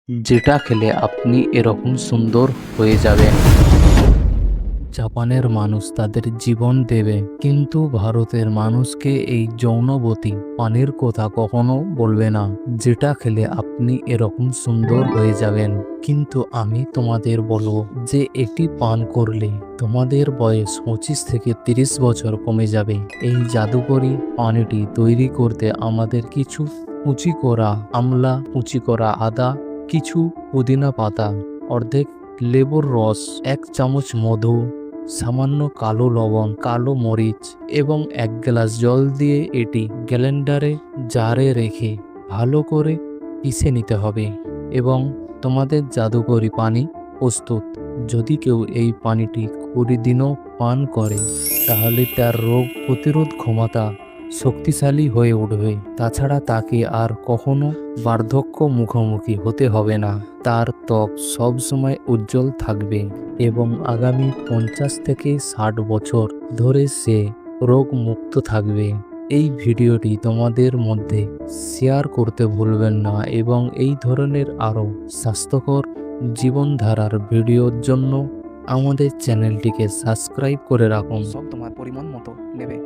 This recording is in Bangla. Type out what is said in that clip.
যেটা খেলে আপনি এরকম সুন্দর হয়ে যাবেন। জাপানের মানুষ তাদের জীবন দেবে, কিন্তু ভারতের মানুষকে এই যৌনবতী পানির কথা কখনো বলবে না, যেটা খেলে আপনি এরকম সুন্দর হয়ে যাবেন। কিন্তু আমি তোমাদের বলবো যে এটি পান করলে তোমাদের বয়স 25 থেকে 30 বছর কমে যাবে। এই জাদুকরি পানিটি তৈরি করতে আমাদের কিছু কুচি করা আমলা, কুচি করা আদা, কিছু পুদিনা পাতা, অর্ধেক লেবুর রস, 1 চামচ মধু, সামান্য কালো লবণ, কালো মরিচ এবং 1 গ্লাস জল দিয়ে এটি গ্যালেন্ডারে জারে রেখে ভালো করে পিষে নিতে হবে এবং তোমাদের জাদুকরি পানি প্রস্তুত। যদি কেউ এই পানিটি 20 দিনও পান করে তাহলে তার রোগ প্রতিরোধ ক্ষমতা শক্তিশালী হয়ে উঠবে। তাছাড়া তাকে আর কখনো বার্ধক্য মুখোমুখি হতে হবে না। তার ত্বক সবসময় উজ্জ্বল থাকবে এবং আগামী 50 থেকে 60 বছর ধরে সে রোগ মুক্ত থাকবে। এই ভিডিওটি তোমাদের মধ্যে শেয়ার করতে ভুলবেন না এবং এই ধরনের আরও স্বাস্থ্যকর জীবনধারার ভিডিওর জন্য আমাদের চ্যানেলটিকে সাবস্ক্রাইব করে রাখুন। সব তোমার পরিমাণ মতো নেবে।